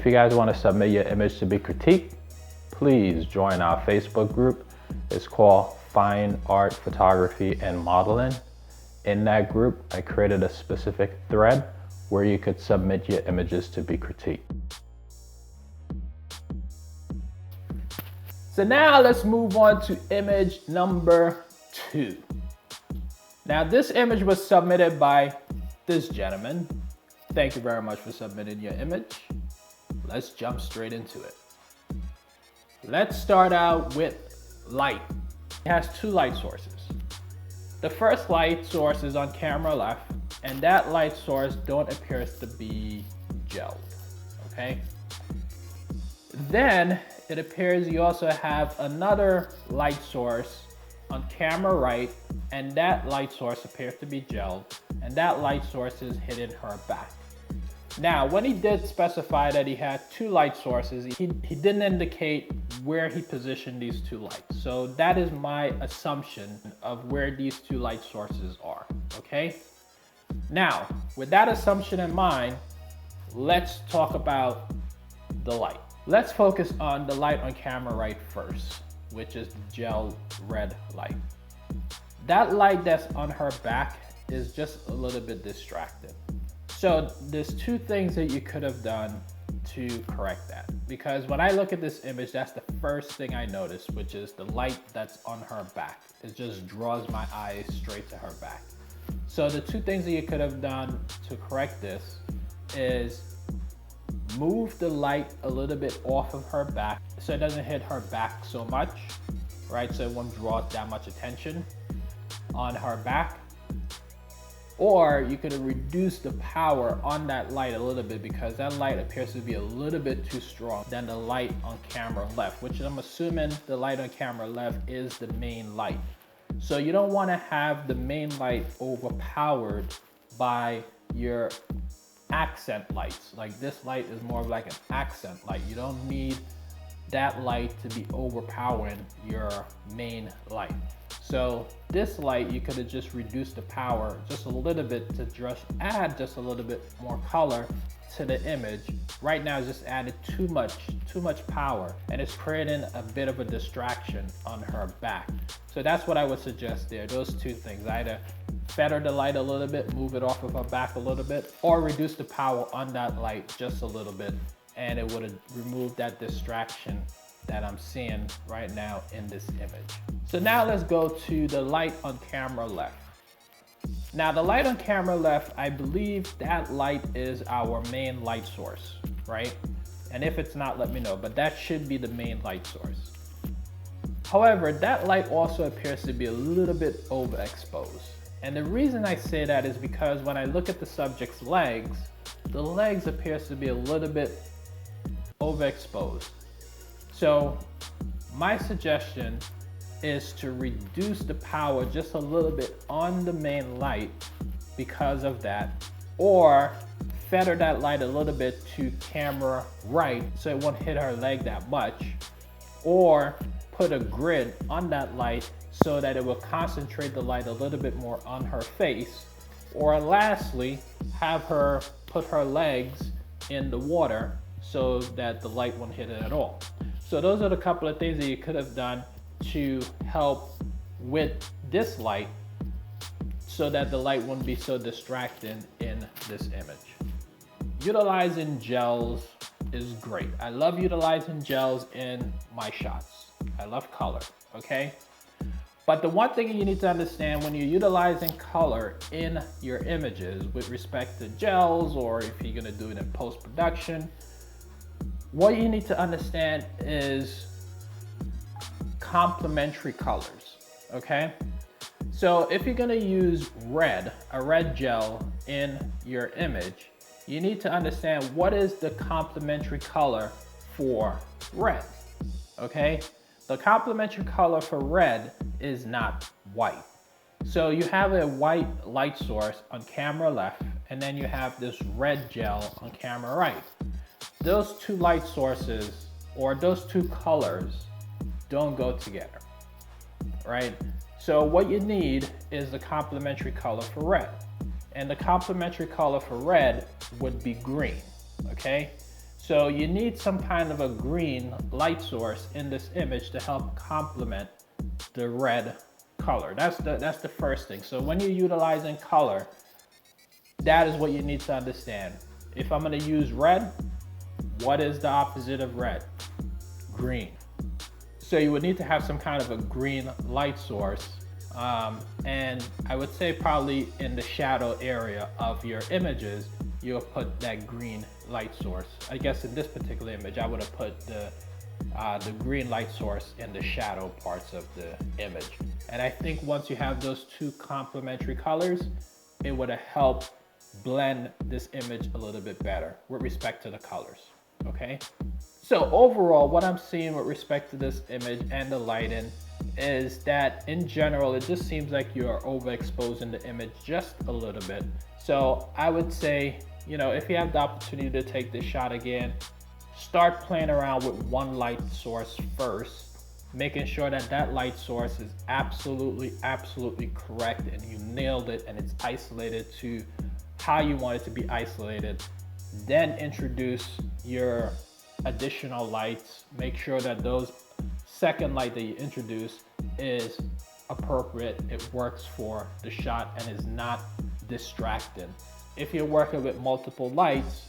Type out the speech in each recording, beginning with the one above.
if you guys want to submit your image to be critiqued, please join our Facebook group. It's called Fine Art Photography and Modeling. In that group, I created a specific thread where you could submit your images to be critiqued. So now let's move on to image number 2. Now this image was submitted by this gentleman. Thank you very much for submitting your image. Let's jump straight into it. Let's start out with light. It has 2 light sources. The first light source is on camera left, and that light source don't appear to be gelled, okay? Then it appears you also have another light source on camera right, and that light source appears to be gelled, and that light source is hitting her back. Now, when he did specify that he had 2 light sources, he didn't indicate where he positioned these 2 lights. So that is my assumption of where these 2 light sources are, okay? Now, with that assumption in mind, let's talk about the light. Let's focus on the light on camera right first, which is the gel red light. That light that's on her back is just a little bit distracting. So there's 2 things that you could have done to correct that. Because when I look at this image, that's the first thing I notice, which is the light that's on her back. It just draws my eyes straight to her back. So the 2 things that you could have done to correct this is move the light a little bit off of her back so it doesn't hit her back so much, right? So it won't draw that much attention on her back. Or you could have reduced the power on that light a little bit, because that light appears to be a little bit too strong than the light on camera left, which I'm assuming the light on camera left is the main light. So you don't want to have the main light overpowered by your accent lights. Like this light is more of like an accent light. You don't need that light to be overpowering your main light. So this light, you could have just reduced the power just a little bit to just add just a little bit more color to the image. Right now it's just added too much power, and it's creating a bit of a distraction on her back. So that's what I would suggest there, those 2 things. Either feather the light a little bit, move it off of her back a little bit, or reduce the power on that light just a little bit, and it would have removed that distraction that I'm seeing right now in this image. So now let's go to the light on camera left. Now the light on camera left, I believe that light is our main light source, right? And if it's not, let me know, but that should be the main light source. However, that light also appears to be a little bit overexposed. And the reason I say that is because when I look at the subject's legs, the legs appears to be a little bit overexposed. So my suggestion is to reduce the power just a little bit on the main light because of that, or feather that light a little bit to camera right so it won't hit her leg that much, or put a grid on that light so that it will concentrate the light a little bit more on her face, or lastly, have her put her legs in the water so that the light won't hit it at all. So those are the couple of things that you could have done to help with this light so that the light wouldn't be so distracting in this image. Utilizing gels is great. I love utilizing gels in my shots. I love color, okay? But the one thing you need to understand when you're utilizing color in your images with respect to gels, or if you're gonna do it in post-production, what you need to understand is complementary colors, okay? So if you're gonna use a red gel in your image, you need to understand what is the complementary color for red, okay? The complementary color for red is not white. So you have a white light source on camera left, and then you have this red gel on camera right. Those 2 light sources, or those 2 colors, don't go together, right? So what you need is the complementary color for red. And the complementary color for red would be green, okay? So you need some kind of a green light source in this image to help complement the red color. That's the first thing. So when you're utilizing color, that is what you need to understand. If I'm gonna use red, what is the opposite of red? Green. So you would need to have some kind of a green light source. And I would say probably in the shadow area of your images, you'll put that green light source. I guess in this particular image, I would have put the green light source in the shadow parts of the image. And I think once you have those two complementary colors, it would have helped blend this image a little bit better with respect to the colors, okay? So overall, what I'm seeing with respect to this image and the lighting is that in general, it just seems like you're overexposing the image just a little bit. So I would say, you know, if you have the opportunity to take this shot again, start playing around with one light source first, making sure that that light source is absolutely correct and you nailed it and it's isolated to how you want it to be isolated. Then introduce your additional lights. Make sure that those second light that you introduce is appropriate, it works for the shot and is not distracting. If you're working with multiple lights,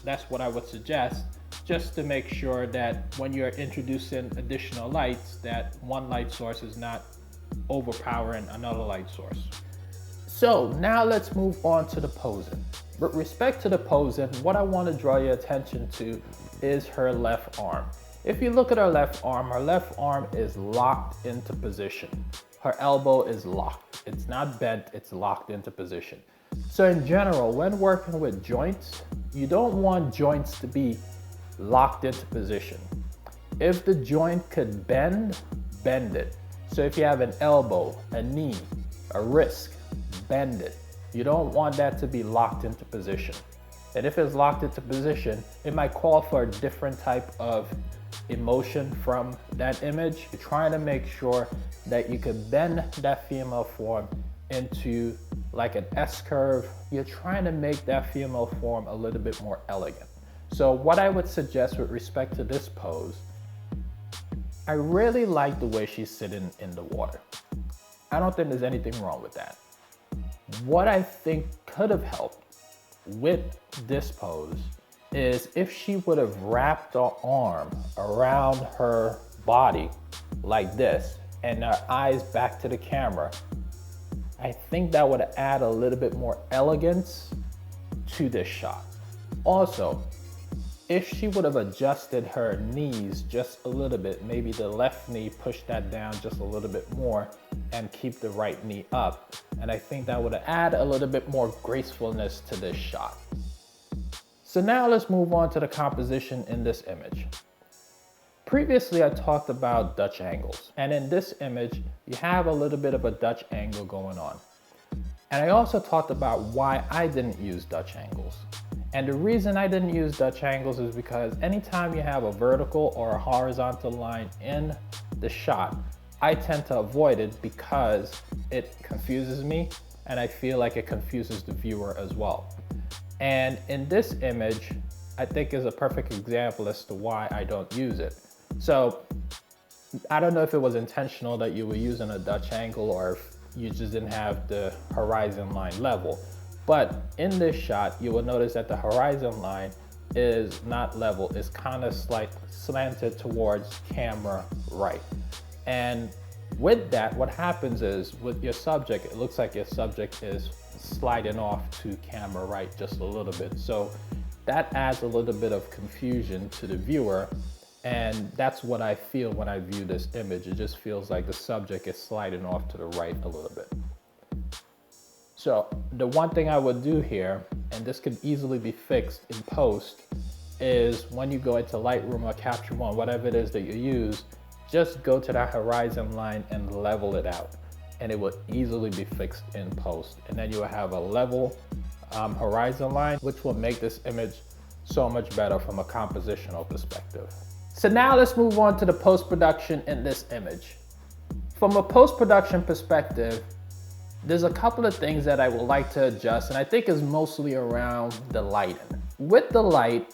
that's what I would suggest, just to make sure that when you're introducing additional lights, that one light source is not overpowering another light source. So now let's move on to the posing. With respect to the posing, what I want to draw your attention to is her left arm. If you look at her left arm is locked into position. Her elbow is locked. It's not bent, it's locked into position. So in general, when working with joints, you don't want joints to be locked into position. If the joint could bend, bend it. So if you have an elbow, a knee, a wrist, bend it. You don't want that to be locked into position. And if it's locked into position, it might call for a different type of emotion from that image. You're trying to make sure that you can bend that female form into like an S curve. You're trying to make that female form a little bit more elegant. So what I would suggest with respect to this pose, I really like the way she's sitting in the water. I don't think there's anything wrong with that. What I think could have helped with this pose is if she would have wrapped her arm around her body like this and her eyes back to the camera. I think that would add a little bit more elegance to this shot. Also, if she would have adjusted her knees just a little bit, maybe the left knee, push that down just a little bit more and keep the right knee up. And I think that would add a little bit more gracefulness to this shot. So now let's move on to the composition in this image. Previously, I talked about Dutch angles. And in this image, you have a little bit of a Dutch angle going on. And I also talked about why I didn't use Dutch angles. And the reason I didn't use Dutch angles is because anytime you have a vertical or a horizontal line in the shot, I tend to avoid it because it confuses me and I feel like it confuses the viewer as well. And in this image, I think is a perfect example as to why I don't use it. So I don't know if it was intentional that you were using a Dutch angle or if you just didn't have the horizon line level. But in this shot, you will notice that the horizon line is not level. It's kind of slanted towards camera right. And with that, what happens is with your subject, it looks like your subject is sliding off to camera right just a little bit. So that adds a little bit of confusion to the viewer. And that's what I feel when I view this image. It just feels like the subject is sliding off to the right a little bit. So the one thing I would do here, and this could easily be fixed in post, is when you go into Lightroom or Capture One, whatever it is that you use, just go to that horizon line and level it out. And it will easily be fixed in post. And then you will have a level horizon line, which will make this image so much better from a compositional perspective. So now let's move on to the post-production in this image. From a post-production perspective, there's a couple of things that I would like to adjust, and I think is mostly around the lighting. With the light,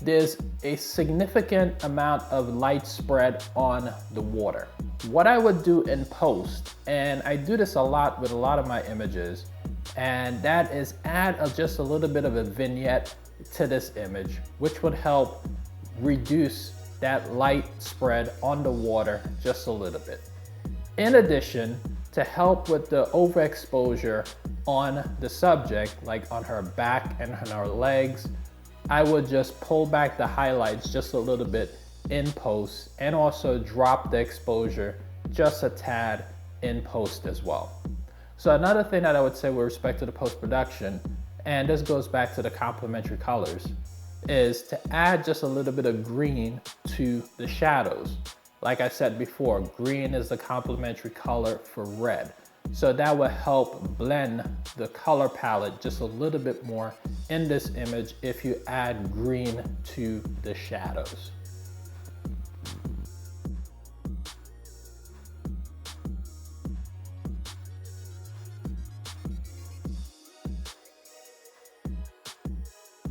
there's a significant amount of light spread on the water. What I would do in post, and I do this a lot with a lot of my images, and that is add just a little bit of a vignette to this image, which would help reduce that light spread on the water just a little bit. In addition, to help with the overexposure on the subject, like on her back and on her legs, I would just pull back the highlights just a little bit in post, and also drop the exposure just a tad in post as well. So another thing that I would say with respect to the post-production, and this goes back to the complementary colors, is to add just a little bit of green to the shadows. Like I said before, green is the complementary color for red. So that will help blend the color palette just a little bit more in this image if you add green to the shadows.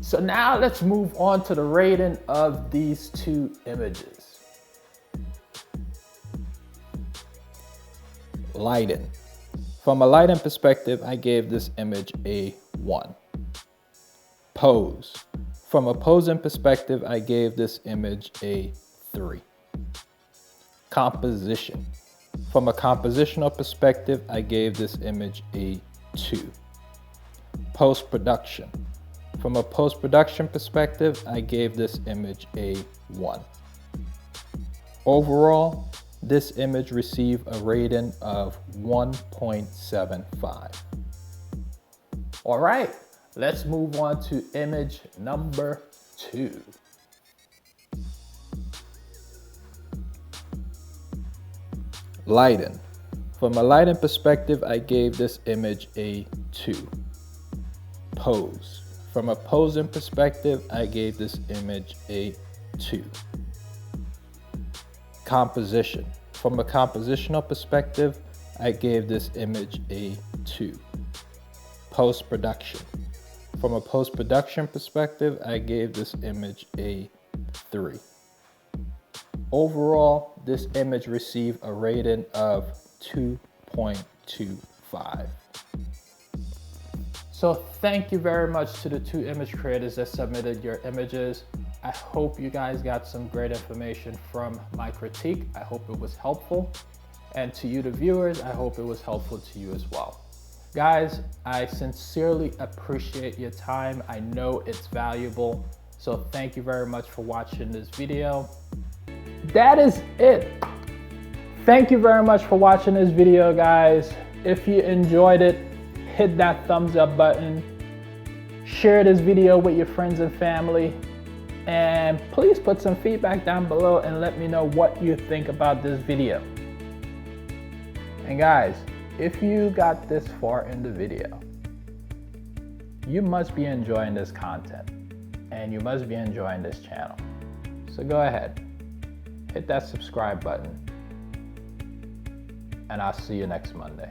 So now let's move on to the rating of these two images. Lighting. From a lighting perspective, I gave this image a 1. Pose. From a posing perspective, I gave this image a 3. Composition. From a compositional perspective, I gave this image a 2. Post-production. From a post-production perspective, I gave this image a 1. Overall, this image received a rating of 1.75. All right, let's move on to image number 2. Lighting. From a lighting perspective, I gave this image a 2. Pose. From a posing perspective, I gave this image a 2. Composition. From a compositional perspective, I gave this image a 2. Post-production. From a post-production perspective, I gave this image a 3. Overall, this image received a rating of 2.25. So thank you very much to the two image creators that submitted your images. I hope you guys got some great information from my critique. I hope it was helpful. And to you, the viewers, I hope it was helpful to you as well. Guys, I sincerely appreciate your time. I know it's valuable. So thank you very much for watching this video. That is it. Thank you very much for watching this video, guys. If you enjoyed it, hit that thumbs up button. Share this video with your friends and family. And please put some feedback down below and let me know what you think about this video. And guys, if you got this far in the video, you must be enjoying this content and you must be enjoying this channel. So go ahead, hit that subscribe button, and I'll see you next Monday.